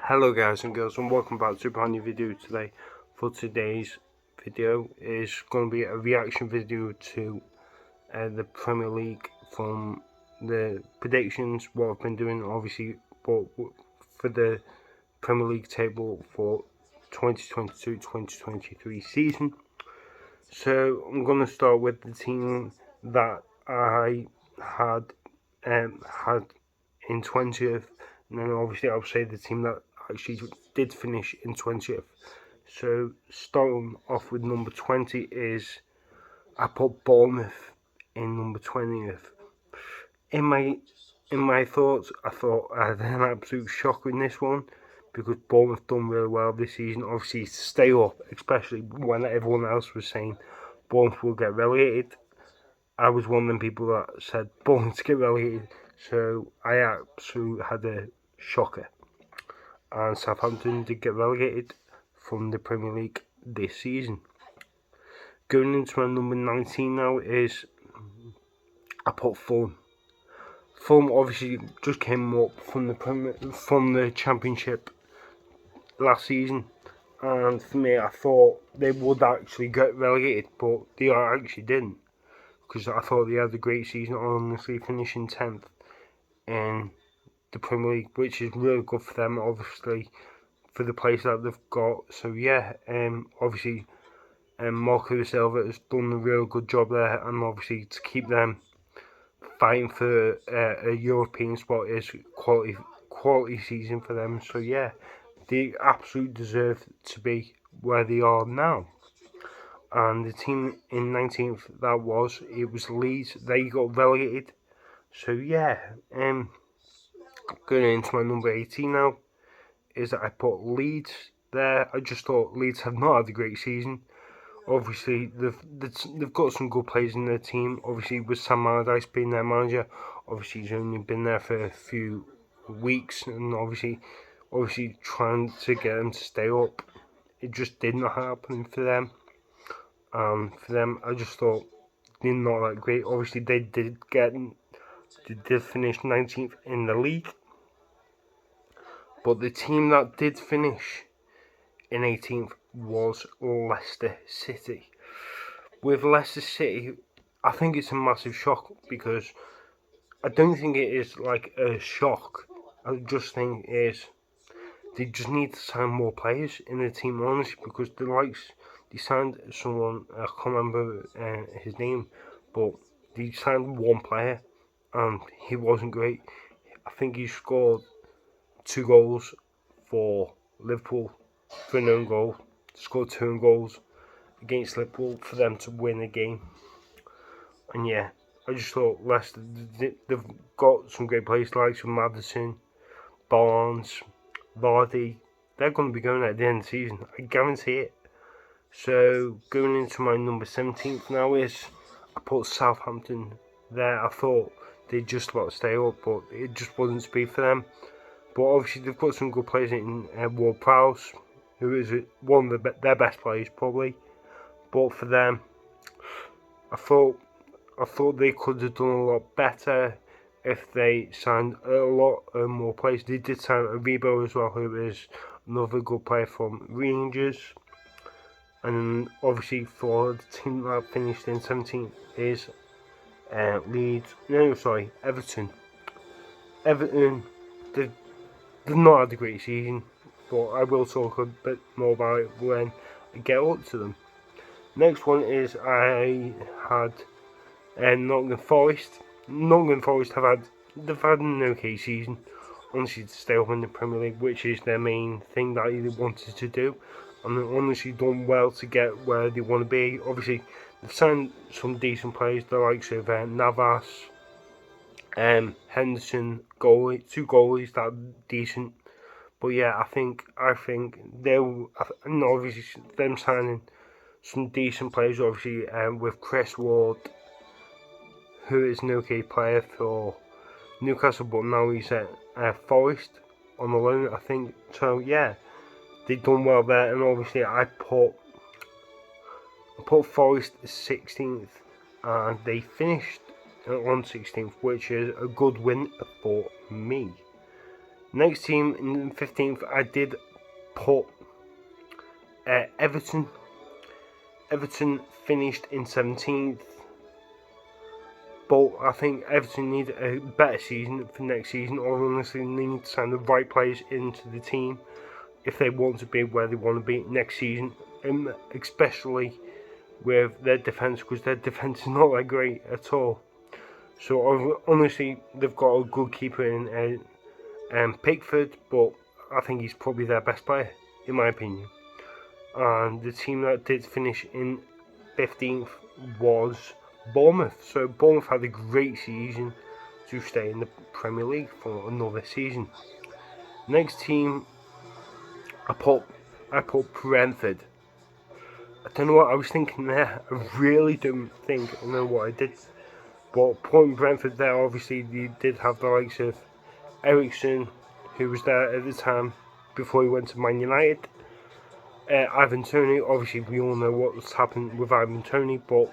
Hello guys and girls, and welcome back to a brand new video today. For today's video is going to be a reaction video to the Premier League from the predictions, what I've been doing obviously for the Premier League table for 2022-2023 season. So I'm going to start with the team that I had in 20th, and then obviously I'll say the team that actually did finish in 20th. So starting off with number 20 is I put Bournemouth in number 20th. In my thoughts, I thought I had an absolute shock in this one because Bournemouth done really well this season. Obviously to stay up, especially when everyone else was saying Bournemouth will get relegated. I was one of them people that said Bournemouth to get relegated, so I absolutely had a shocker. And Southampton did get relegated from the Premier League this season. Going into my number 19 now is I put Fulham. Fulham obviously just came up from the Championship last season, and for me I thought they would actually get relegated, but they actually didn't, because I thought they had a great season, honestly finishing 10th in the Premier League, which is really good for them, obviously, for the players that they've got. So yeah, obviously Marco Silva has done a real good job there, and obviously to keep them fighting for a European spot is quality season for them. So yeah, they absolutely deserve to be where they are now. And the team in 19th, it was Leeds. They got relegated. So yeah, going into my number 18 now is that I put Leeds there. I just thought Leeds have not had a great season. Obviously, they've got some good players in their team. Obviously, with Sam Allardyce being their manager, obviously he's only been there for a few weeks, and obviously trying to get them to stay up, it just did not happen for them. For them, I just thought they're not that great. Obviously, they did finish 19th in the league, but the team that did finish in 18th was Leicester City. With Leicester City, I think it's a massive shock, because I don't think it is like a shock. I just think they just need to sign more players in the team, honestly, because they signed someone, I can't remember his name, but they signed one player and he wasn't great. I think he scored 2 goals for Liverpool for an own goal. Scored 2 own goals against Liverpool for them to win the game. And yeah, I just thought Leicester, they've got some great players like Maddison, Barnes, Vardy. They're going to be going at the end of the season, I guarantee it. So going into my number 17th now is I put Southampton there. I thought they'd just about to stay up, but it just wasn't to be for them. But obviously they've got some good players in Ward-Prowse, who is one of their best players probably. But for them, I thought they could have done a lot better if they signed a lot more players. They did sign Aribo as well, who is another good player from Rangers. And obviously for the team that finished in 17th is Everton. Everton, they've not had a great season, but I will talk a bit more about it when I get up to them. Next one is I had Nottingham Forest. Nottingham Forest they've had an okay season, honestly, to stay up in the Premier League, which is their main thing that they wanted to do, and they've honestly done well to get where they want to be. Obviously, they've signed some decent players, the likes of Navas, Henderson, two goalies that are decent. But yeah, I think they'll, and obviously them signing some decent players, obviously with Chris Ward, who is an okay player for Newcastle, but now he's at Forest on the loan, I think. So yeah, they've done well there, and obviously I put Forest 16th, and they finished on 16th, which is a good win for me. Next team in 15th, I did put Everton. Everton finished in 17th, but I think Everton need a better season for next season, or honestly they need to sign the right players into the team if they want to be where they want to be next season, especially with their defence, because their defence is not that great at all. So honestly, they've got a good keeper in Pickford, but I think he's probably their best player, in my opinion. And the team that did finish in 15th was Bournemouth. So Bournemouth had a great season to stay in the Premier League for another season. Next team, I put Brentford. I don't know what I was thinking there. I really don't think I know what I did. But putting Brentford there, obviously you did have the likes of Ericsson, who was there at the time before he went to Man United. Ivan Toney, obviously we all know what's happened with Ivan Toney, but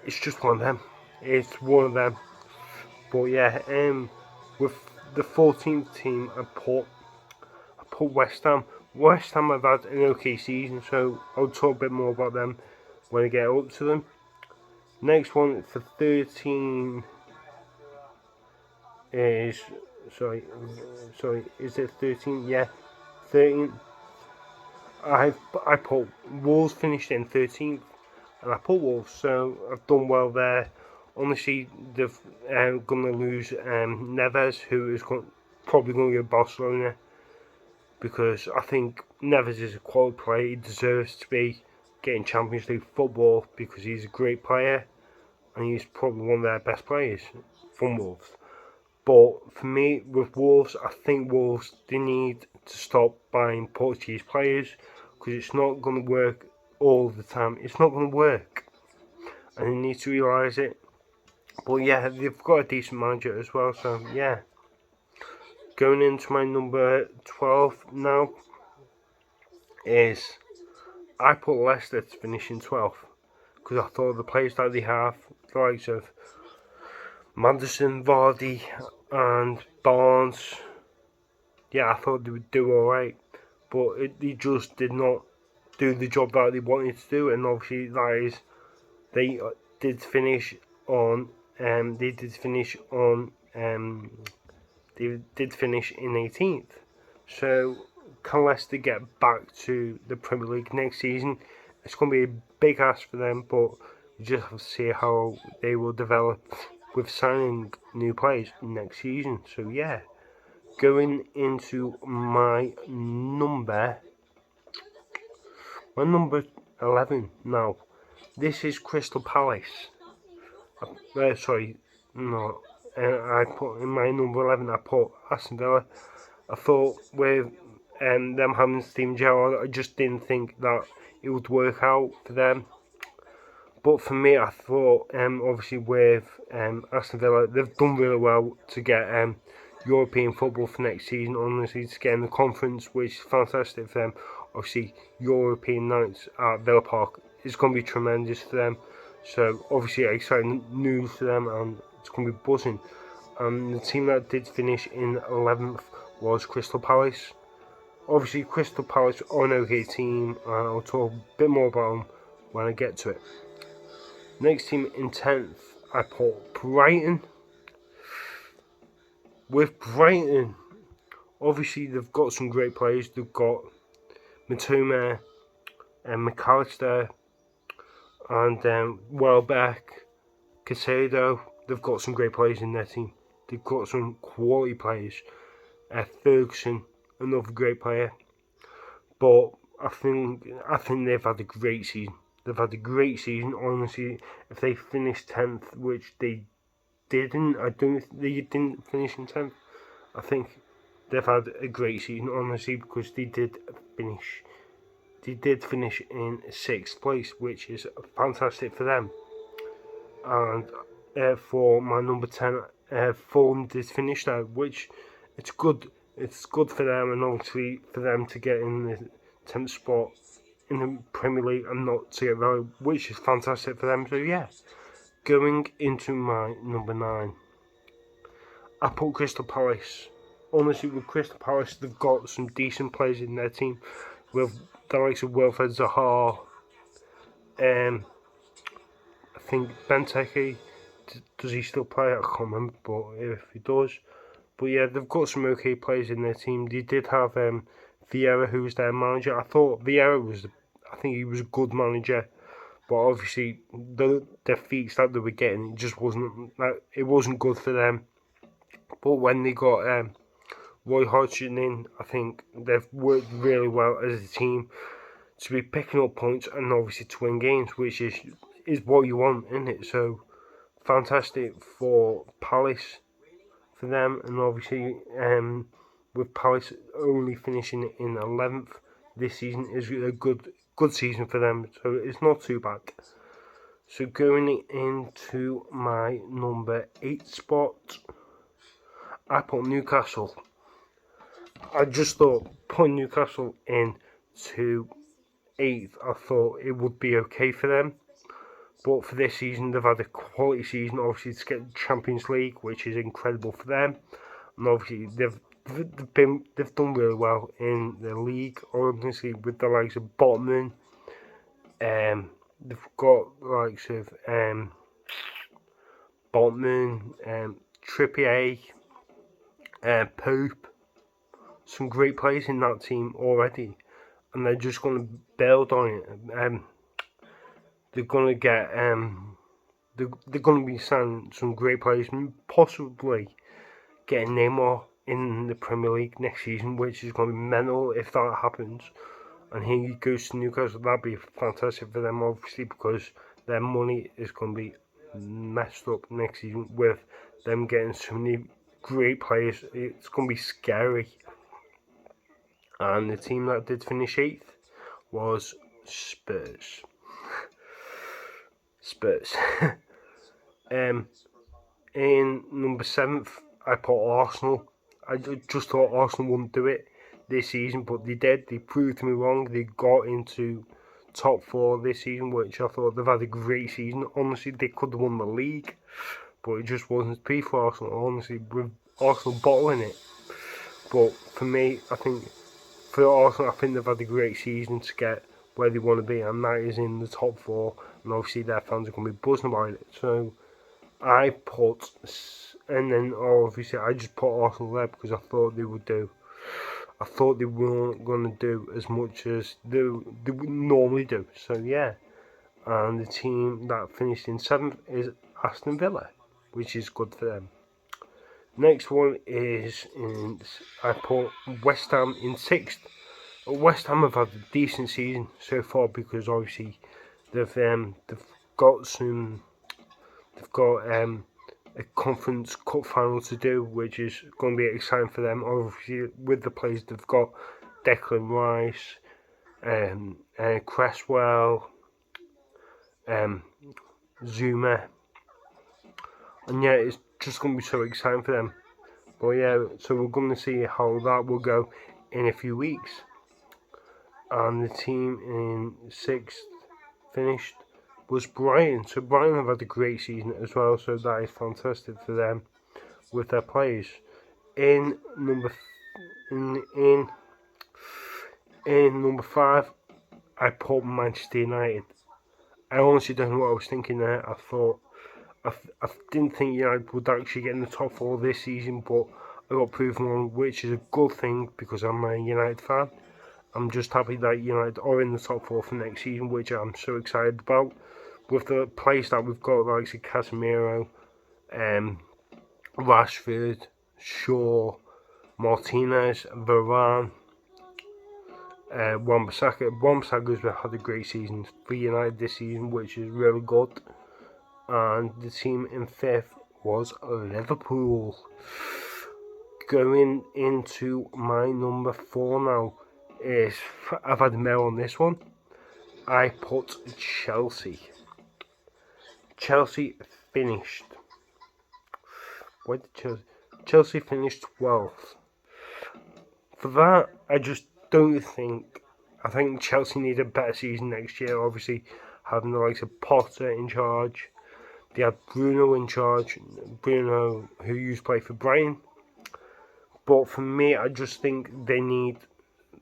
it's just one of them. It's one of them. But yeah, with the 14th team, I put West Ham. West Ham have had an okay season, so I'll talk a bit more about them when I get up to them. Next one for 13 is sorry, is it 13? Yeah, 13. I put Wolves finished in 13th, and I put Wolves, so I've done well there. Honestly, they've going to lose Neves, who is probably going to go to Barcelona, because I think Neves is a quality player. He deserves to be getting Champions League football because he's a great player, and he's probably one of their best players from Wolves. But for me, with Wolves, I think Wolves, they need to stop buying Portuguese players, because it's not going to work all the time. It's not going to work, and they need to realise it. But yeah, they've got a decent manager as well, so yeah. Going into my number 12 now is I put Leicester to finish in 12th, because I thought the players that they have, the likes of Maddison, Vardy and Barnes, yeah, I thought they would do alright, but they just did not do the job that they wanted to do, and obviously that is, they did finish on they did finish in 18th. So can Leicester get back to the Premier League next season? It's going to be a big ask for them, but we just have to see how they will develop with signing new players next season. So yeah, going into my number 11 now. This is Crystal Palace. I put in my number 11. I put Aston Villa. I thought with them having Steven Gerrard, I just didn't think that it would work out for them. But for me, I thought obviously with Aston Villa, they've done really well to get European football for next season. Honestly, to get in the conference, which is fantastic for them. Obviously, European nights at Villa Park is going to be tremendous for them. So obviously, exciting news for them, and it's going to be buzzing. The team that did finish in 11th was Crystal Palace. Obviously, Crystal Palace are an okay team, and I'll talk a bit more about them when I get to it. Next team in 10th, I put Brighton. With Brighton, obviously they've got some great players. They've got Matoma and McAllister and Welbeck, Casado. They've got some great players in their team. They've got some quality players. Ferguson, another great player. But I think they've had a great season. They've had a great season. Honestly, if they finished 10th, which they didn't, they didn't finish in 10th. I think they've had a great season, honestly, because they did finish in 6th place, which is fantastic for them. And for my number 10, Fulham did finish there, which it's good for them, and obviously for them to get in the 10th spot in the Premier League and not to get relegated, which is fantastic for them. So yeah, going into my number 9, I put Crystal Palace. honestly, with Crystal Palace, they've got some decent players in their team. With the likes of Wilfred Zaha, I think Benteke, does he still play? I can't remember, but if he does. But yeah, they've got some okay players in their team. They did have Vieira, who was their manager. I thought Vieira I think he was a good manager, but obviously the defeats that they were getting, it wasn't good for them. But when they got Roy Hodgson in, I think they've worked really well as a team to be picking up points and obviously to win games, which is what you want, isn't it? So fantastic for Palace, for them, and obviously with Palace only finishing in 11th this season is a good season for them, so it's not too bad. So going into my number 8 spot, I put Newcastle. I just thought putting Newcastle in to 8th, I thought it would be okay for them. But for this season, they've had a quality season, obviously, to get the Champions League, which is incredible for them. And obviously, they've done really well in the league, honestly, with the likes of Botman. They've got the likes of Botman, Trippier, Pope. Some great players in that team already. And they're just going to build on it. They're going to get they're going to be signing some great players, and possibly getting Neymar in the Premier League next season, which is going to be mental if that happens. And he goes to Newcastle. That'd be fantastic for them, obviously, because their money is going to be messed up next season with them getting so many great players. It's going to be scary. And the team that did finish 8th was Spurs. In number 7th, I put Arsenal. I just thought Arsenal wouldn't do it this season, but they did. They proved me wrong. They got into top 4 this season, which I thought they've had a great season. Honestly, they could have won the league, but it just wasn't to be for Arsenal, honestly, with Arsenal bottling it. But for me, I think for Arsenal, I think they've had a great season to get where they want to be, and that is in the top 4, and obviously their fans are going to be buzzing about it. So I put, and then obviously I just put Arsenal there because I thought they would do. I thought they weren't going to do as much as they would normally do. So yeah, and the team that finished in 7th is Aston Villa, which is good for them. Next one is I put West Ham in 6th. West Ham have had a decent season so far because obviously they've got a Conference Cup final to do, which is going to be exciting for them. Obviously, with the players they've got, Declan Rice, Cresswell, Zuma, and yeah, it's just going to be so exciting for them. But yeah, so we're going to see how that will go in a few weeks. And the team in 6th finished was Brighton. So Brighton have had a great season as well, so that is fantastic for them with their players. In number 5, I put Manchester United. I honestly don't know what I was thinking there. I didn't think United would actually get in the top 4 this season, but I got proven wrong, which is a good thing because I'm a United fan. I'm just happy that United are in the top 4 for next season, which I'm so excited about. With the players that we've got, like Casemiro, Rashford, Shaw, Martinez, Varane, Wan-Bissaka. Wan-Bissaka's had a great season for United this season, which is really good. And the team in 5th was Liverpool. Going into my number 4 now is, I've had a mail on this one. I put Chelsea. Chelsea finished. Where did Chelsea finished 12th. For that, I just don't think. I think Chelsea need a better season next year. Obviously, having the likes of Potter in charge. They had Bruno in charge. Bruno, who used to play for Brighton. But for me, I just think they need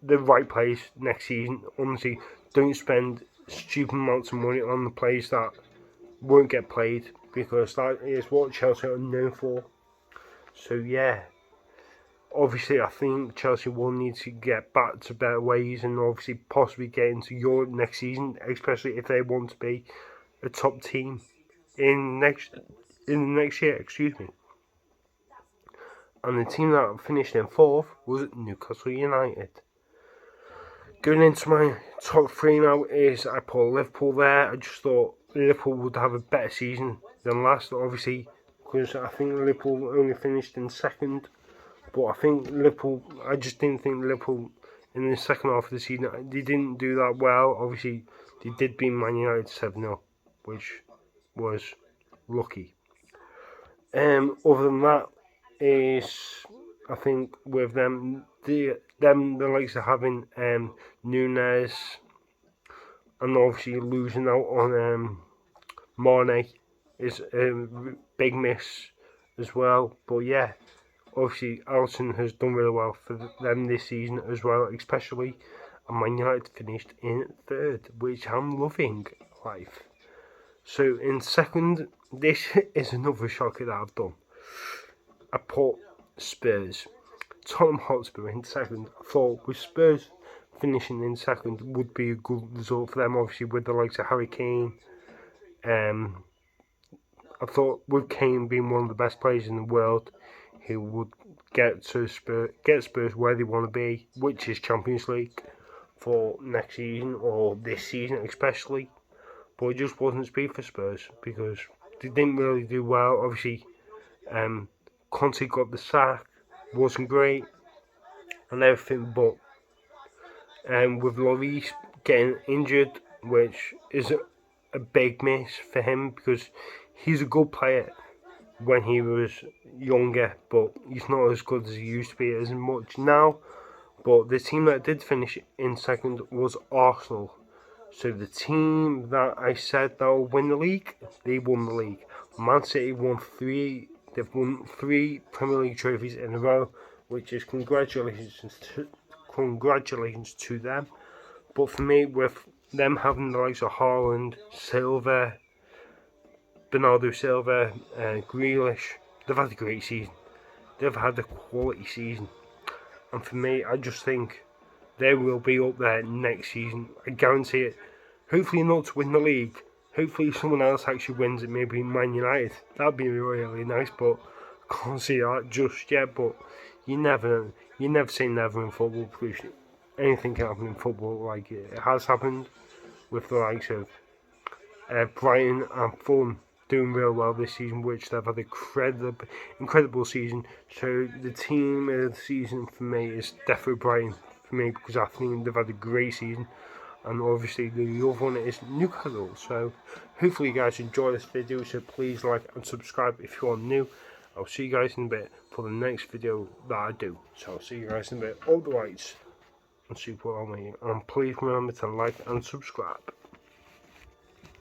the right players next season. Honestly, don't spend stupid amounts of money on the players that won't get played, because that is what Chelsea are known for. So yeah, obviously I think Chelsea will need to get back to better ways and obviously possibly get into Europe next season, especially if they want to be a top team in the next year. Excuse me. And the team that finished in fourth was Newcastle United. Going into my top three now is I put Liverpool there. I just thought Liverpool would have a better season than last, obviously, because I think Liverpool only finished in second. But I just didn't think Liverpool in the second half of the season, they didn't do that well. Obviously, they did beat Man United 7-0, which was lucky. Other than that, I think with them, the likes of having Nunes and obviously losing out on Mane is a big miss as well. But yeah, obviously Alisson has done really well for them this season as well, especially. And Man United finished in third, which I'm loving life. So in second, this is another shocker that I've done. I put Spurs. Tottenham Hotspur in second. I thought with Spurs finishing in second would be a good result for them, obviously with the likes of Harry Kane. I thought with Kane being one of the best players in the world, he would get Spurs where they want to be, which is Champions League for next season or this season especially. But it just wasn't speed for Spurs because they didn't really do well. Obviously, Conte got the sack, wasn't great, and everything. But with Lloris getting injured, which is a big miss for him because he's a good player when he was younger, but he's not as good as he used to be as much now. But the team that did finish in second was Arsenal. So the team that I said that will win the league, they won the league. Man City won three. They've won 3 Premier League trophies in a row, which is congratulations to them. But for me, with them having the likes of Haaland, Silva, Bernardo Silva, Grealish, they've had a great season. They've had a quality season. And for me, I just think they will be up there next season. I guarantee it. Hopefully not to win the league. Hopefully someone else actually wins it, maybe Man United. That'd be really nice, but I can't see that just yet. But you never say never in football, because anything can happen in football. Like it has happened with the likes of Brighton and Fulham doing real well this season, which they've had an incredible season. So the team of the season for me is definitely Brighton for me, because I think they've had a great season. And obviously the other one is Newcastle. So hopefully you guys enjoy this video, so please like and subscribe if you are new. I'll see you guys in a bit for the next video that I do. So I'll see you guys in a bit. All the lights and super on me, and please remember to like and subscribe.